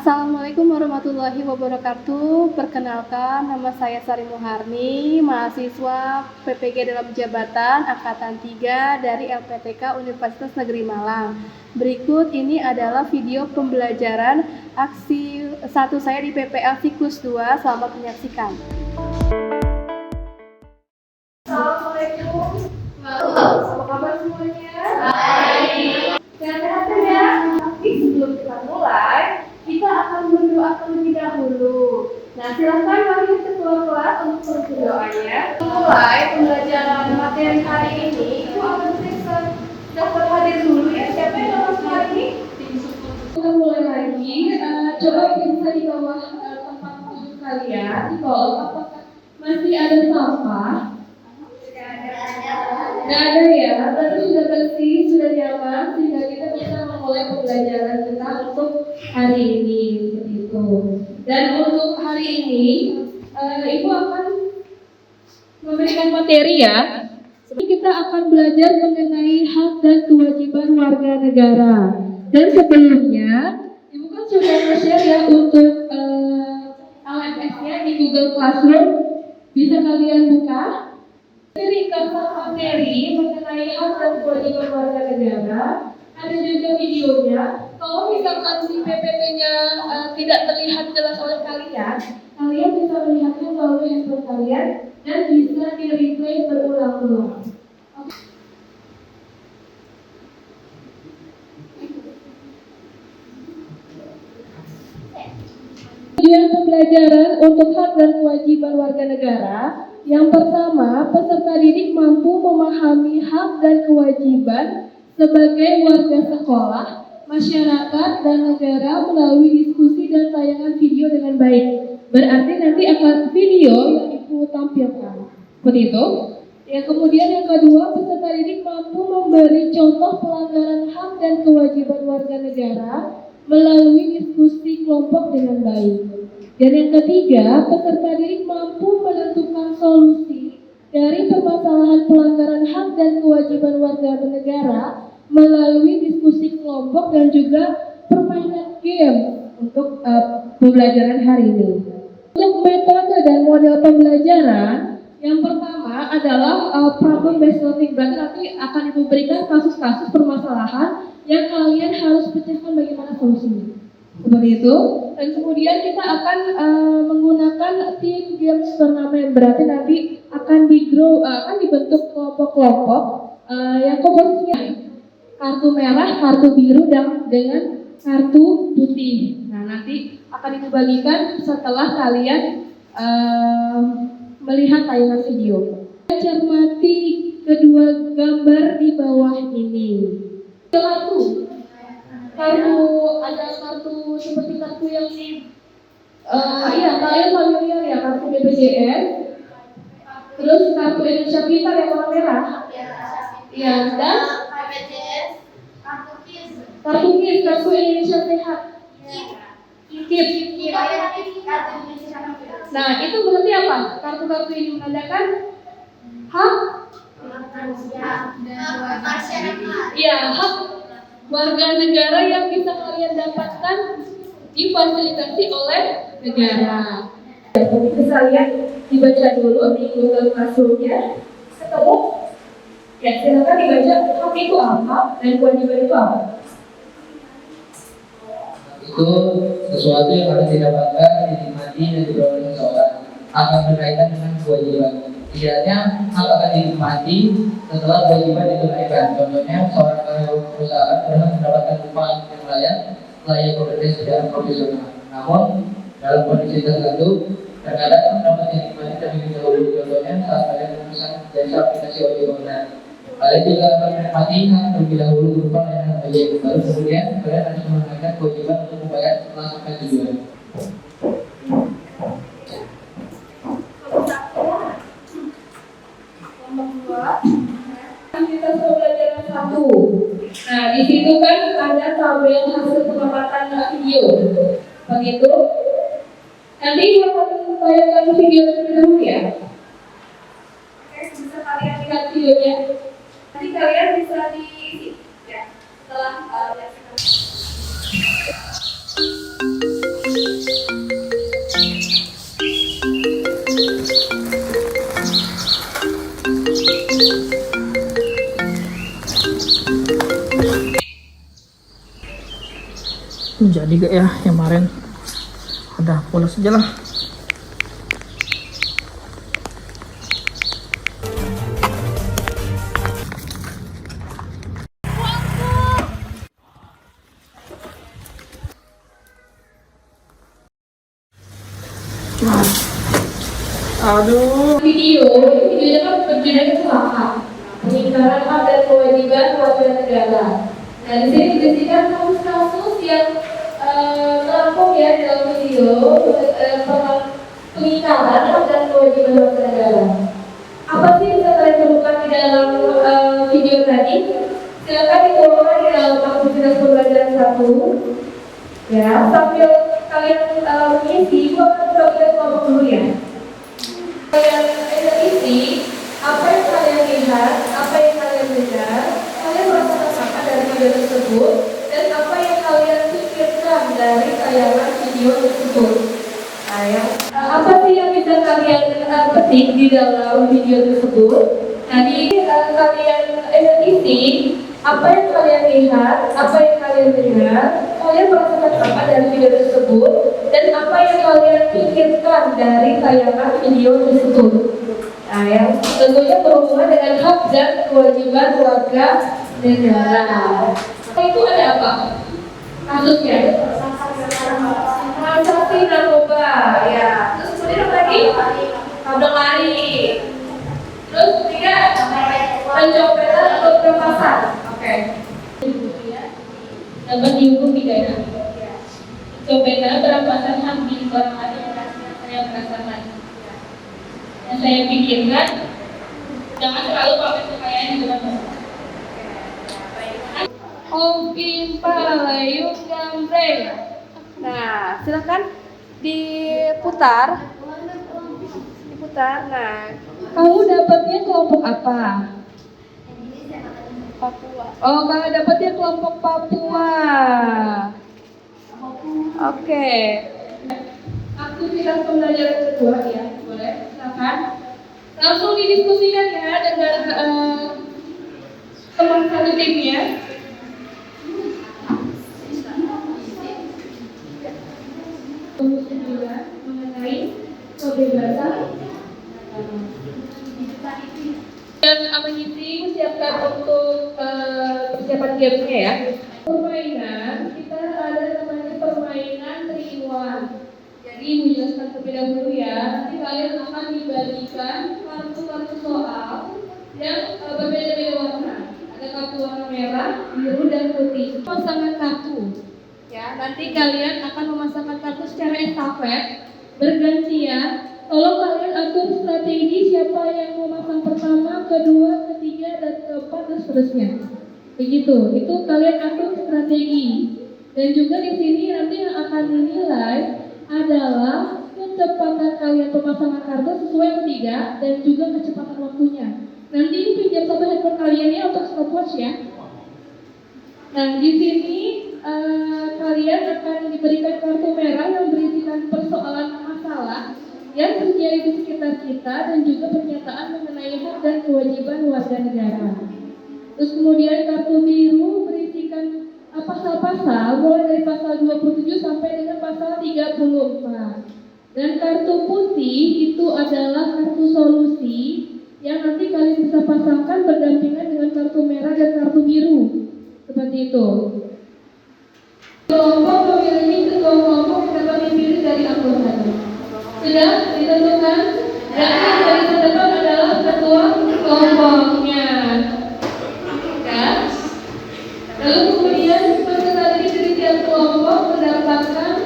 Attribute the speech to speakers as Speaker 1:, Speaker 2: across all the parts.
Speaker 1: Assalamualaikum warahmatullahi wabarakatuh. Perkenalkan, nama saya Sari Muharni, mahasiswa PPG dalam jabatan Angkatan 3 dari LPTK Universitas Negeri Malang. Berikut ini adalah video pembelajaran aksi 1 saya di PPL siklus 2. Selamat menyaksikan. Assalamualaikum. Apa kabar semuanya? Baik. Sehat ya? Tapi sebelum kita mulai, kita akan berdoa terlebih dahulu. Nah, silakan mari ketua kelas untuk berdoanya. Mulai pembelajaran materi hari ini, itu akan dapat hadir dulu ya. Siapa yang dapat hari ini? Kita mulai lagi. Coba bisa di bawah tempat duduk kalian di kolom. Apakah masih ada sampah? Nggak ada ya. Berarti sudah bersih, sudah nyaman, sehingga kita bisa memulai pembelajaran kita untuk hari ini seperti itu. Dan untuk hari ini, Ibu akan memberikan materi ya. Kita akan belajar mengenai hak dan kewajiban warga negara. Dan sebelumnya, Ibu kan sudah share ya untuk LMS-nya di Google Classroom. Bisa kalian buka. Ringkasan materi mengenai hak dan kewajiban warga negara. Ada juga videonya. Kalau misalkan si PPT-nya tidak terlihat jelas oleh kalian, kalian bisa melihatnya melalui handphone kalian dan bisa di-replay berulang-ulang. Tujuan pembelajaran untuk hak dan kewajiban warga negara. Yang pertama, peserta didik mampu memahami hak dan kewajiban sebagai warga sekolah, masyarakat, dan negara melalui diskusi dan tayangan video dengan baik. Berarti nanti akan video yang Ibu tampilkan. Seperti itu. Yang kemudian yang kedua, peserta didik mampu memberi contoh pelanggaran hak dan kewajiban warga negara melalui diskusi kelompok dengan baik. Dan yang ketiga, peserta didik mampu menentukan solusi dari permasalahan pelanggaran hak dan kewajiban warga negara melalui diskusi kelompok dan juga permainan game untuk pembelajaran hari ini. Untuk metode dan model pembelajaran, yang pertama adalah problem based learning. Berarti nanti akan diberikan kasus-kasus permasalahan yang kalian harus pecahkan bagaimana solusinya. Seperti itu. Dan kemudian kita akan menggunakan team games turnamen. Berarti nanti akan dibentuk kelompok-kelompok yang komposisinya kartu merah, kartu biru, dan dengan kartu putih. Nah, nanti akan dibagikan setelah kalian melihat tayangan video. Cermati kedua gambar di bawah ini. Ada kartu seperti kartu yang kalian familiar ya, kartu BPJS, terus kartu Indonesia Pintar yang warna merah, ya, dan kartu KIS, kartu Indonesia Sehat, KIP. Nah, itu berarti apa? Kartu-kartu ini menandakan hak hak warga negara yang bisa kalian dapatkan difasilitasi oleh negara. Jadi bisa lihat, dibaca dulu di Google Classroom-nya. Ketemu? Ya, silakan dibaca hak itu apa dan kewajiban itu apa.
Speaker 2: Itu sesuatu yang harus didapatkan, dinikmati, dan diperoleh seseorang. Akan berkaitan dengan kewajiban. Tidaknya hal akan dinikmati setelah kewajiban ditunaikan. Contohnya, seorang perusahaan berhak mendapatkan upah yang layak bekerja secara profesional. Namun, dalam kondisi tertentu, terkadang dapat dinikmati terlebih dahulu. Contohnya, saat kalian memesan jasa aplikasi ojek online. Kalian juga akan menikmati hak terlebih dahulu berupa layanan ojek. Baru kemudian, kalian harus menunaikan kewajiban untuk membayar setelah sampai tujuan.
Speaker 1: Aktivitas pembelajaran 1. Nah, di situ kan ada tabel hasil pengamatan video. Begitu. Nanti akan membayangkan video terlebih dahulu ya. Oke, bisa kalian lihat videonya. Nanti kalian bisa diisi ya setelah lihat.
Speaker 3: Jadi gak ya yang kemarin? Udah polos aja lah. Aduh.
Speaker 1: Videonya kan berjudul kecelakaan, pengingkaran hak dan kewajiban warga negara. Nah, di sini diberisikan kasus-kasus yang terangkum ya dalam video pengingkaran hak dan kewajiban warga negara. Apa sih yang bisa kalian temukan di dalam video tadi? Silakan dituangkan di dalam aktivitas pembelajaran 1. Ya, sambil kalian mengisi, gua akan bagi kelompok dulu ya. Kalian isi apa yang kalian lihat, apa yang kalian dengar, kalian merasakan apa dari video tersebut, dan apa yang kalian pikirkan dari tayangan video tersebut. Nah, apa sih yang bisa kalian petik di dalam video tersebut? Jadi kalian isi apa yang kalian lihat, apa yang kalian dengar, kalian merasakan apa dari video tersebut, dan apa yang kalian pikirkan dari tayangan video tersebut. Nah, yang tentunya berhubungan dengan hak dan kewajiban warga negara. Itu ada apa? Kasusnya transaksi narkoba, ya. Terus kemudian apa lagi? Tabrak lari. Terus ketiga, pencopetan atau perampasan. Oke. Dapat dihukum pidana. Pencopetan, perampasan hak milik orang lain yang saya merasakan. Yang saya pikirkan, jangan terlalu pamer kekayaan di depan orang. Opin Palayung Gambreng. Nah, silakan diputar. Nah, kamu dapatnya kelompok apa? Papua. Oh, kamu dapatnya kelompok Papua. Oke. Aktivitas pembelajaran kedua ya, boleh, silakan. Langsung didiskusikan ya dengan teman satu timnya. Mengenai kebebasan dan mengisi siapkan untuk persiapan gamenya ya. Permainan kita ada namanya permainan 3-in-1. Jadi menjelaskan terlebih dahulu ya. Nanti kalian akan dibagikan kartu-kartu soal yang berbeda-beda warna. Ada kartu warna merah, biru dan putih. Pasangan kartu. Ya, nanti kalian akan memasangkan kartu secara estafet bergantian. Tolong kalian atur strategi siapa yang memasang pertama, kedua, ketiga, dan keempat dan seterusnya. Begitu, itu kalian atur strategi. Dan juga di sini nanti yang akan dinilai adalah kecepatan kalian pemasangan kartu sesuai yang ketiga dan juga kecepatan waktunya. Nanti pinjam satu handphone kalian ya untuk stopwatch ya. Nah, di sini kalian akan diberikan kartu merah yang berisikan persoalan masalah yang terjadi di sekitar kita dan juga pernyataan mengenai hak dan kewajiban warga negara. Terus kemudian kartu biru berisikan pasal-pasal mulai dari pasal 27 sampai dengan pasal 34. Dan kartu putih itu adalah kartu solusi yang nanti kalian bisa pasangkan berdampingan dengan kartu merah dan kartu biru. Seperti itu. Kelompok memiliki ketua kelompok yang dapat dipilih dari anggotanya. Sudah ditentukan? Dan yang dari terdepan adalah ketua kelompoknya. Ya. Lalu kemudian peserta didik dari tiap kelompok mendapatkan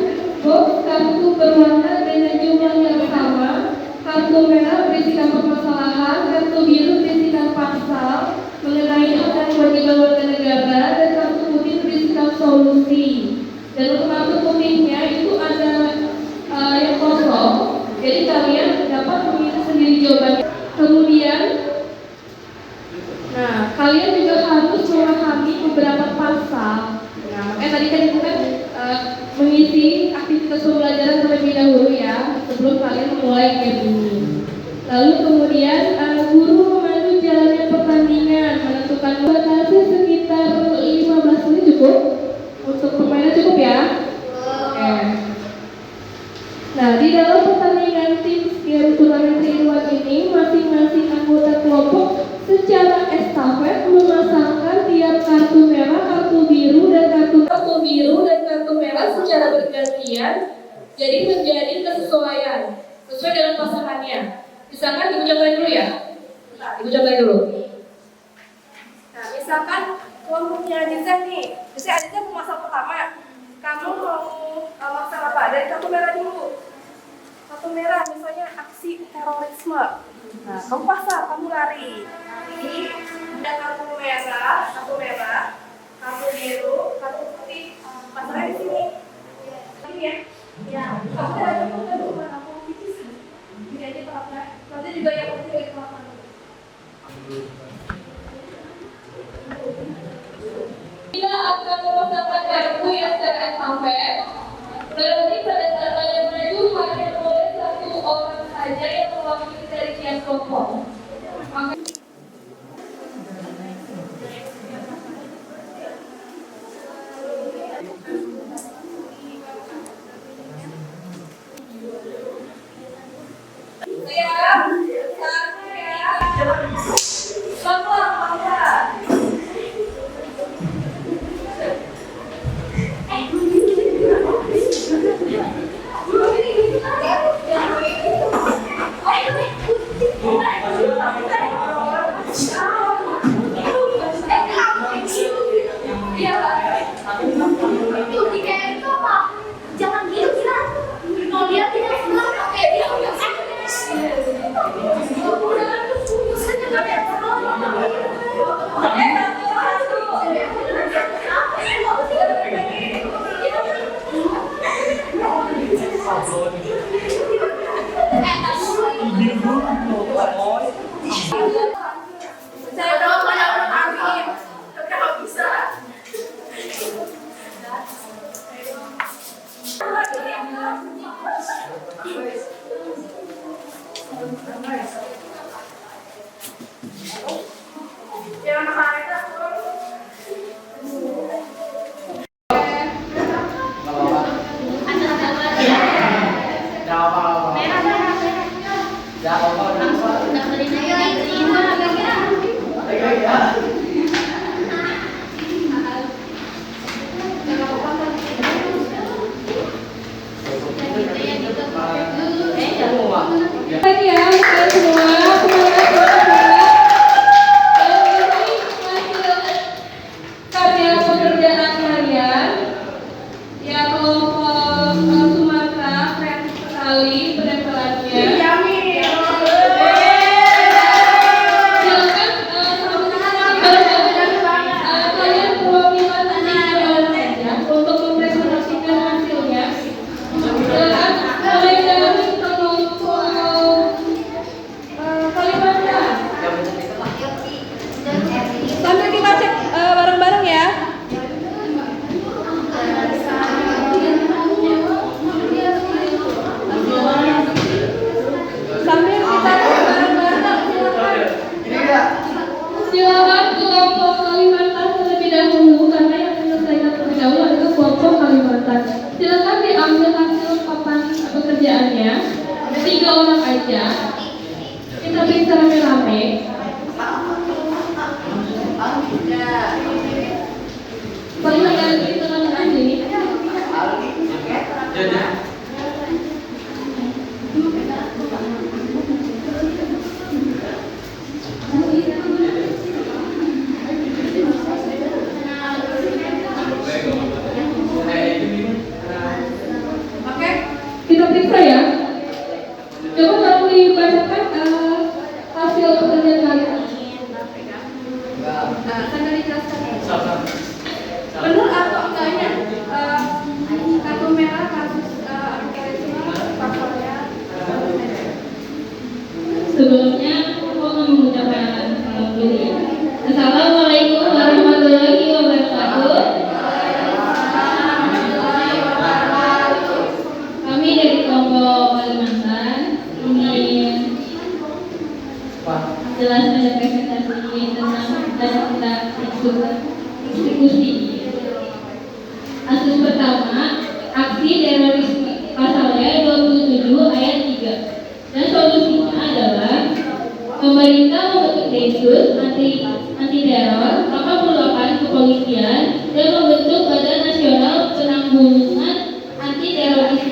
Speaker 1: box kartu berwarna dengan jumlah yang sama. Kartu merah berisikan permasalahan, kartu biru berisikan pasal mengenai hak dan kewajiban warga negara, dan kartu putih berisikan solusi. Dan untuk kartu putihnya itu ada yang kosong, jadi kalian dapat memilih sendiri jawabannya. Kemudian, nah kalian juga harus memahami beberapa pasal. Nah, tadi kan itu kan mengisi aktivitas pembelajaran terlebih dahulu ya, sebelum kalian memulai game ini. Lalu kemudian guru memandu jalannya pertandingan, menentukan batasi sekitar 15 menit cukup. Untuk permainan cukup ya. jadi menjadi kesesuaian sesuai dengan pasangannya. Misalkan ibu cobain dulu ya. Ibu cobain dulu.
Speaker 4: Nah, misalkan kelompoknya Adiza nih, misalnya Adiza pemasang pertama, kamu mau maksang apa? Dari kartu merah dulu. Kartu merah, misalnya aksi terorisme. Nah, kamu pasang, kamu lari. Ada kartu merah, kartu biru, kartu putih. Pasangnya di sini. Ini ya. Ya. Kamu ada cuma aku pipis. Ini aja terapnya. Nanti juga yang putih dari kelapan.
Speaker 1: Kita akan memasangkan kartu yang sampai. Berarti pada saat kalian maju hanya boleh satu orang saja yang mewakili dari tiap kelompok. Lagi ya, kalian semua karya pekerjaan kalian ya kelompok Sumatera kreatif sekali penempelannya. Silakan kalian perwakilan saja untuk mempresentasikan hasilnya. Silakan mulai dari kelompok Kalimantan.
Speaker 4: Sambil kita cek bareng-bareng ya. Sambil kita cek bareng-bareng,
Speaker 1: Silakan kelompok Kalimantan terlebih dahulu karena yang menyelesaikan terlebih dahulu adalah kelompok Kalimantan. Silakan diambil hasil papan pekerjaannya, 3 orang aja. Kita periksa rame-rame. Paling ada di tengah-tengah sini. Kita periksa ya. Coba kamu dibacakan hasil pekerjaan kalian.
Speaker 4: sambil dijelaskan. Benar atau enggaknya kartu merah kasus terorisme pasalnya.
Speaker 1: Sebelumnya aku mau mengucapkan salam dulu ya. Assalamualaikum warahmatullahi wabarakatuh. Kami dari kelompok Kalimantan ingin jelaskan dan presentasi tentang kita eksekusi. Kasus pertama, aksi terorisme pasalnya 27 ayat 3. Dan solusinya adalah pemerintah membentuk Densus anti teror, 88 kepolisian, dan membentuk Badan Nasional Penanggulangan Anti Terorisme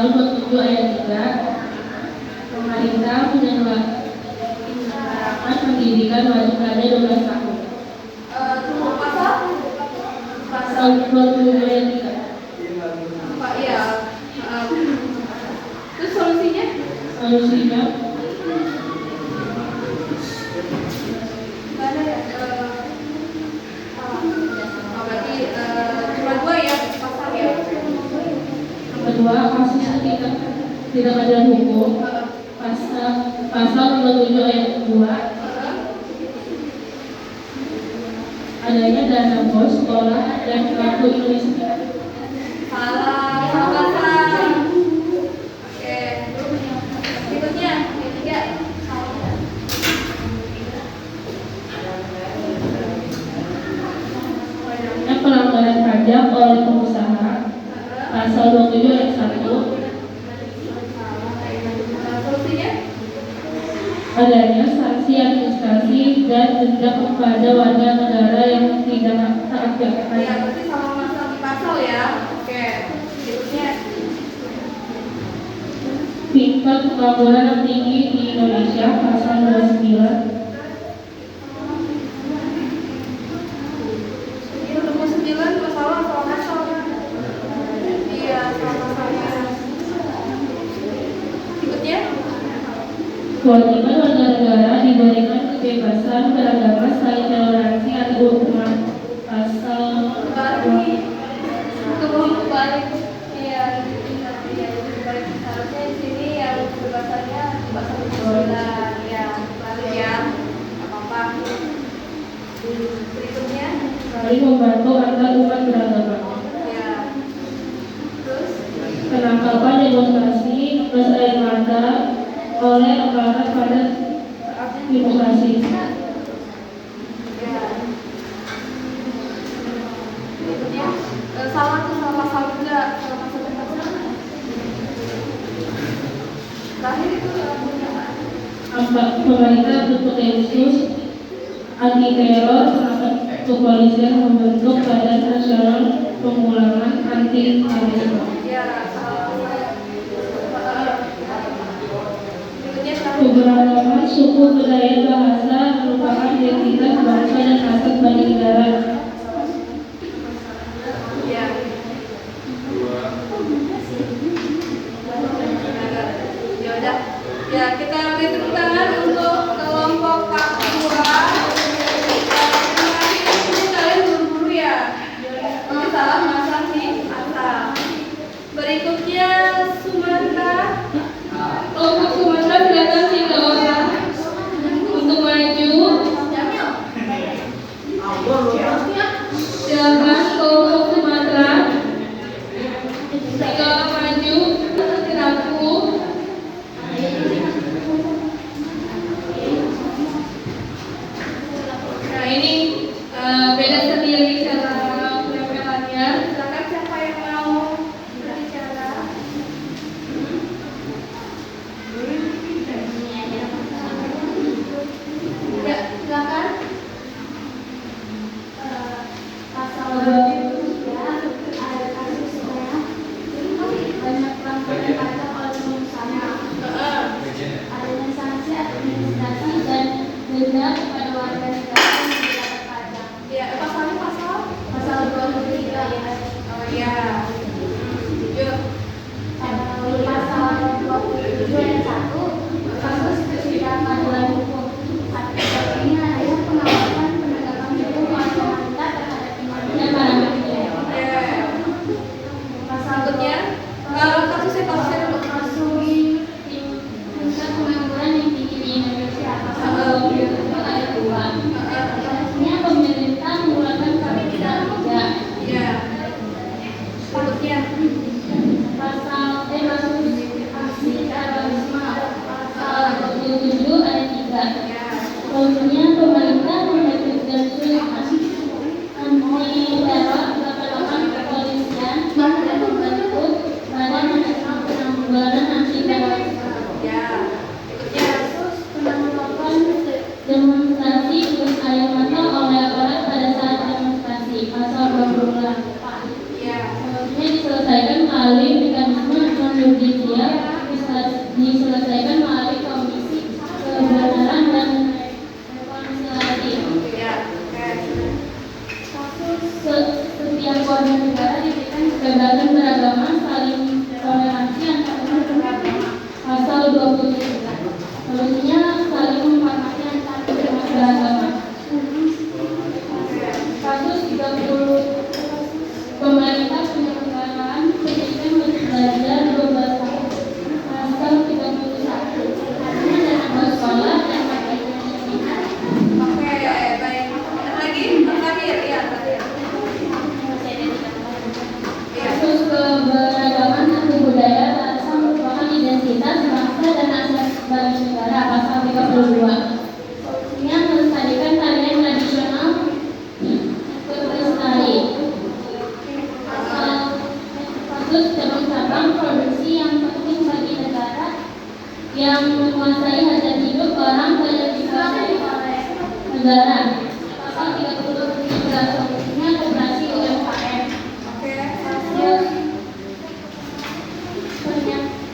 Speaker 1: pasal 27 ayat 3, pemerintah menyelenggarakan pendidikan wajib ada 12 tahun.
Speaker 4: Tunggu pasal?
Speaker 1: Pasal 27 ayat 3.
Speaker 4: Pak ya. Terus solusinya?
Speaker 1: Solusinya
Speaker 4: Nggak ada ya? Berarti cuma 2 ya pasal ya?
Speaker 1: yang kedua, kasus tidak ada hukum. Pasal 27 ayat 2, adanya dana bos sekolah dan kartu Indonesia.
Speaker 4: Salah pasal. Oke. Berikutnya, yang ketiga.
Speaker 1: Yang pelanggaran pajak oleh pengusaha. Pasal 27 ayat 1,
Speaker 4: Solusinya?
Speaker 1: adanya sanksi administrasi dan denda kepada warga negara yang tidak taat
Speaker 4: Ya,
Speaker 1: pajak.
Speaker 4: berarti sama masalah di pasal ya. Oke. Berikutnya.
Speaker 1: Tingkat pengangguran yang tinggi di Indonesia. Pasal 29.
Speaker 4: Ini 29 masalah soal pasal. Iya, soal pasalnya. Berikutnya.
Speaker 1: Kewajiban warga negara diberikan kebebasan beragama selain toleransi atau hukuman. Pasal
Speaker 4: Kembali. Kembali. Iya, kembali. Harusnya di sini yang kebebasannya pasal 29. Ya, kembali ya. Nggak apa-apa. Berikutnya.
Speaker 1: saling membantu antar umat beragama.
Speaker 4: Ya. Terus.
Speaker 1: Penangkapan demonstrasi gas air mata oleh aparat pada saat demonstrasi.
Speaker 4: Ya. Berikutnya. Salah tuh salah pasal juga. Salah pasal juga. Terakhir itu punya
Speaker 1: Pemerintah berkhusus anti teror kepolisian membentuk Badan Nasional Pengulangan Anti Terorisme.
Speaker 4: ya salah. Berikutnya
Speaker 1: Keberagaman suku, budaya, bahasa merupakan identitas bangsa dan aset bagi negara.
Speaker 4: ya. Ya udah. Ya, kita beri tepuk tangan untuk kelompok Kakura. Terima kasih. Ini kalian buru-buru ya. Nanti salah masang di asal. Berikutnya Sumatera.
Speaker 1: Kelompok Sumatera silakan 3 orang untuk maju.
Speaker 4: Jamil.
Speaker 5: diselesaikan melalui komisi kebenaran dan rekonsiliasi. Kasus setiap warga negara diberikan kebebasan beragama, saling toleransi antar umat beragama. Pasal 27. Solusinya saling menghormati antar umat beragama. Kasus 30. Pemerintah penyelenggaraan pendidikan wajib belajar 12 tahun. Pasal 31. Artinya dana sekolah dan pakai Indonesia.
Speaker 4: Oke, baik. Lagi, terakhir, ya terakhir.
Speaker 5: Kasus keberagaman suku budaya bahasa merupakan identitas bangsa dan asas bagi negara. Pasal 32. Solusinya melestarikan tarian tradisional ikut lestari. Kasus cabang-cabang produksi yang penting bagi negara yang menguasai hajat hidup orang dan dikuasai oleh negara. Pasal 33. Solusinya koperasi UMKM. Kasus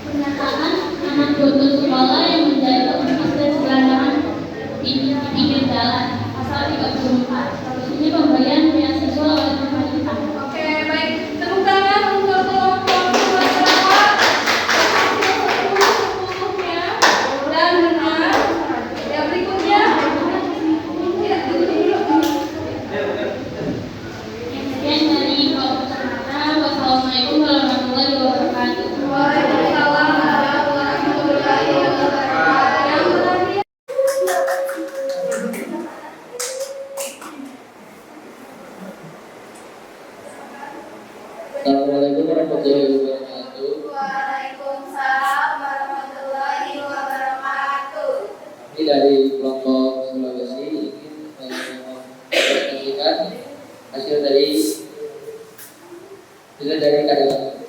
Speaker 5: pernyataan anak putus sekolah yang menjadi pengurus dan gelandangan di pinggir jalan. Pasal 34. Solusinya pemberian beasiswa oleh pemerintah.
Speaker 4: Oke, baik. Tepuk tangan untuk kelompok Sumatera seluruhnya dan benar. Yang berikutnya, ya, dulu.
Speaker 5: Sekian dari kelompok Sumatera. Wassalamualaikum warahmatullahi wabarakatuh.
Speaker 4: Waalaikumsalam warahmatullahi wabarakatuh. Yang terakhir.
Speaker 2: Assalamualaikum warahmatullahi wabarakatuh.
Speaker 4: Waalaikumsalam warahmatullahi wabarakatuh.
Speaker 2: Ini dari kelompok Sulawesi ingin mempresentasikan hasil dari karyawan.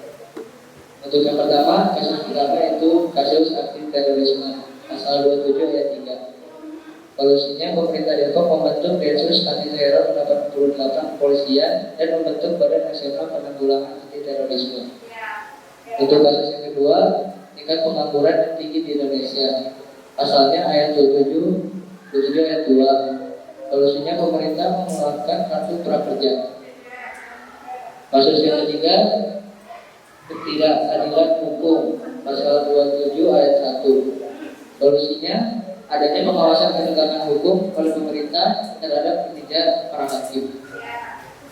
Speaker 2: Untuk yang pertama, kasus pertama yaitu kasus aksi terorisme pasal 27 ayat 3. Solusinya pemerintah Depok membentuk Densus Anti Teror 88 Kepolisian dan membentuk Badan Nasional Penanggulangan Anti Terorisme. Untuk kasus yang kedua, tingkat pengangguran yang tinggi di Indonesia. Pasalnya ayat 27 ayat 2. Solusinya pemerintah mengeluarkan kartu prakerja. Kasus yang ketiga, ketidakadilan hukum. Pasal 27 ayat 1. Solusinya adanya pengawasan penegakan hukum oleh pemerintah terhadap kinerja para hakim.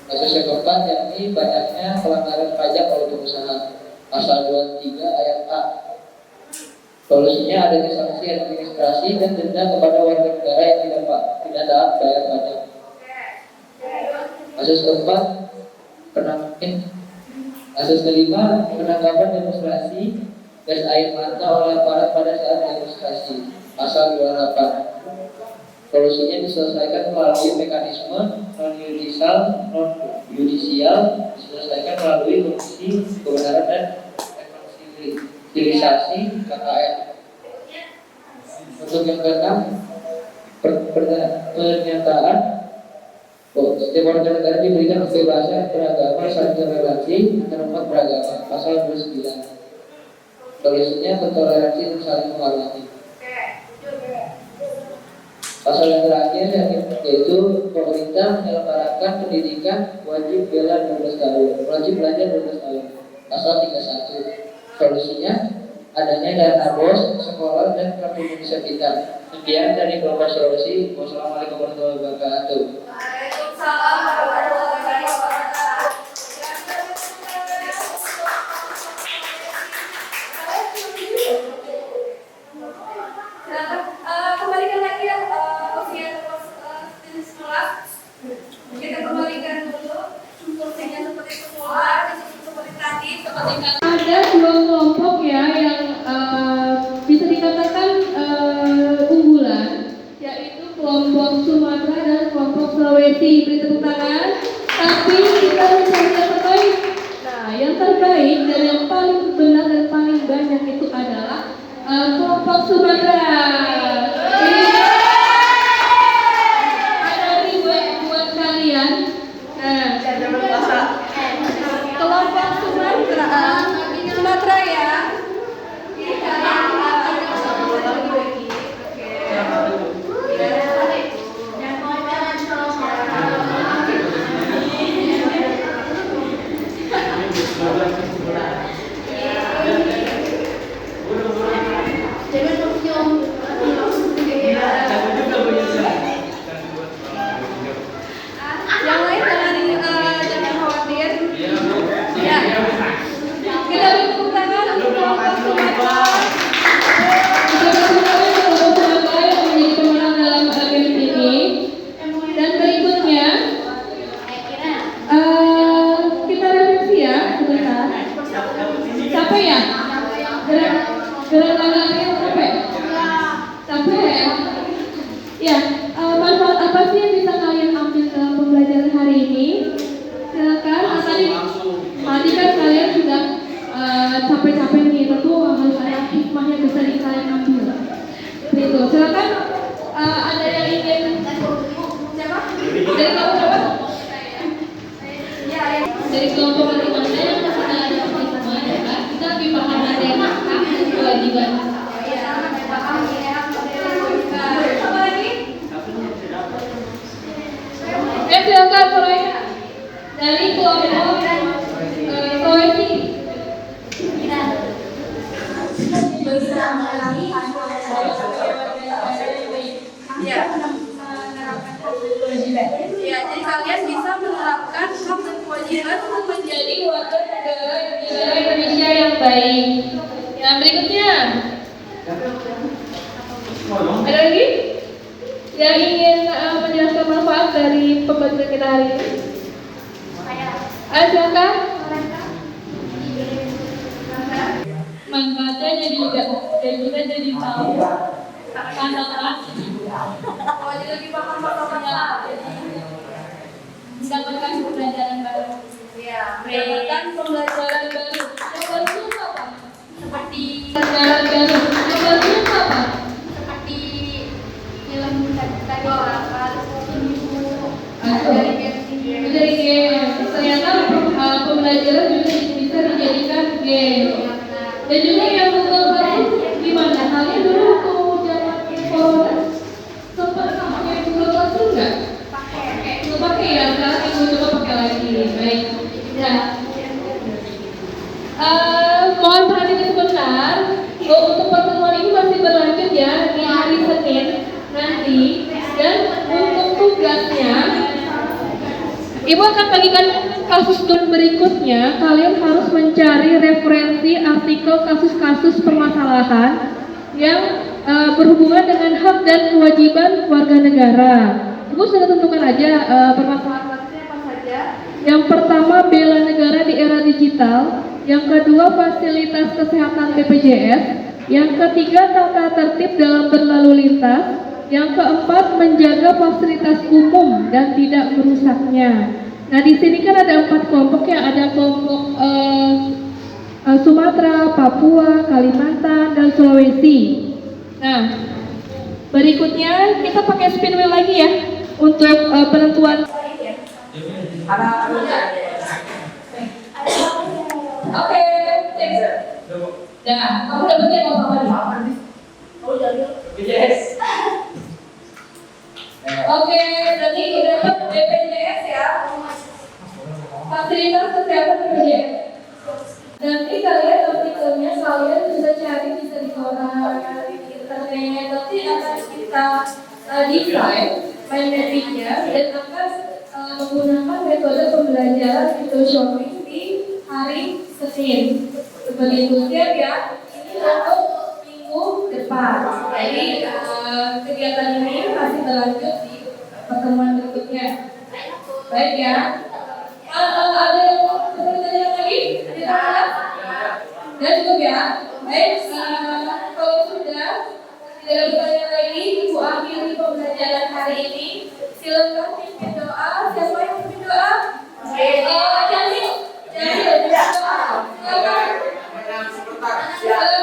Speaker 2: Kasus yang keempat yakni banyaknya pelanggaran pajak oleh pengusaha. Pasal 23 ayat A. Solusinya adanya sanksi administrasi dan denda kepada warga negara yang tidak taat bayar pajak. Kasus keempat, kasus kelima, penangkapan demonstrasi gas air mata oleh aparat pada saat demonstrasi. Pasal 28. Solusinya diselesaikan melalui mekanisme non-yudisial diselesaikan melalui Komisi Kebenaran dan Rekonsiliasi KKN. Untuk yang keenam, pernyataan setiap warga negara diberikan kebebasan beragama saling toleransi antar umat beragama. Pasal 29. Solusinya bertoleransi dan saling menghormati. Pasal yang terakhir yaitu pemerintah menyelenggarakan pendidikan wajib belajar 12 tahun. Pasal 31. Solusinya adanya dana bos, sekolah dan kartu Indonesia Pintar. Sekian dari kelompok Sulawesi. Wassalamualaikum warahmatullahi wabarakatuh.
Speaker 4: Waalaikumsalam warahmatullahi wabarakatuh. Kembalikan lagi ya usia jenis kelas. Kita kembalikan dulu kursinya seperti semula, seperti tadi, seperti
Speaker 1: Ada dua kelompok ya yang bisa dikatakan unggulan, yaitu kelompok Sumatera dan kelompok Sulawesi. Beri tepuk tangan. Tapi kita mencari yang terbaik. Nah, yang terbaik dan yang paling benar dan paling banyak itu adalah kelompok Sumatera. Ada reward buat kalian. Nah, kelompok Sumatera ya. olahraga capek? Capek? Ya, manfaat apa sih yang bisa kalian ambil dalam pembelajaran hari ini? Silakan. Tadi kan kalian sudah capek-capek nih, tentu harus ada hikmah yang bisa kalian ambil. Seperti itu. Silakan. Ada yang ingin siapa? Dari kelompok berapa? Dari kelompok mana yang masih ada hikmah adalah kita lebih paham ada yang hak dan kewajiban. Apa lagi? Ya silakan Soraya. Dari kelompok Soesi.
Speaker 4: Ya, jadi kalian bisa menerapkan hak dan kewajiban untuk
Speaker 1: Menjadi warga negara Indonesia yang baik. Yang berikutnya. Ada lagi? Yang ingin menjelaskan manfaat dari pembelajaran kita hari ini? Ayo silakan. Manfaatnya jadi juga dan kita jadi tahu kata-kata.
Speaker 4: Oh, jadi lebih paham kata-kata.
Speaker 1: Mendapatkan pembelajaran baru.
Speaker 4: Ya,
Speaker 1: Mendapatkan pembelajaran baru. Yang baru itu apa?
Speaker 4: seperti
Speaker 1: Pembelajaran baru. Yang baru itu apa?
Speaker 4: seperti film tadi orang
Speaker 1: Dari game. Ternyata pembelajaran juga bisa dijadikan game. Dan juga yang baru gimana? Kalian dulu waktu zaman corona sempat pakai Google Classroom nggak? Pakai ya, sekarang ibu coba pakai lagi. Baik. Nah, mohon perhatian sebentar. Untuk pertemuan ini masih berlanjut ya di hari Senin nanti. Dan untuk tugasnya, Ibu akan bagikan kasus berikutnya. Kalian harus mencari referensi artikel kasus-kasus permasalahan yang berhubungan dengan hak dan kewajiban warga negara. Ibu sudah tentukan aja permasalahan-kasusnya apa saja. Yang pertama, bela negara di era digital. Yang kedua, fasilitas kesehatan BPJS. Yang ketiga, tata tertib dalam berlalu lintas. Yang keempat, menjaga fasilitas umum dan tidak merusaknya. Nah, di sini kan ada 4 kelompok ya, ada kelompok Sumatera, Papua, Kalimantan, dan Sulawesi. Nah, berikutnya kita pakai spin wheel lagi ya untuk penentuan. Oke, nah, kamu dapetnya apa nih?
Speaker 2: Yes.
Speaker 1: Oke, berarti dapat BPJS ya, fasilitas kesehatan BPJS. Nanti kalian artikelnya kalian bisa cari bisa di koran, di internet. Nanti akan kita desain magnetiknya dan akan menggunakan metode pembelajaran video shopping di hari Senin. Seperti itu siap ya. Ini untuk minggu depan. Jadi kegiatan ini masih berlanjut di pertemuan berikutnya. Baik ya. Ada yang mau bertanya lagi? Ada? Dan cukup ya. Baik. Kalau sudah tidak ada pertanyaan lagi, Ibu akhiri pembelajaran hari ini. Silakan pimpin doa. Siapa yang pimpin doa? Jamil. Silakan.
Speaker 2: Silakan.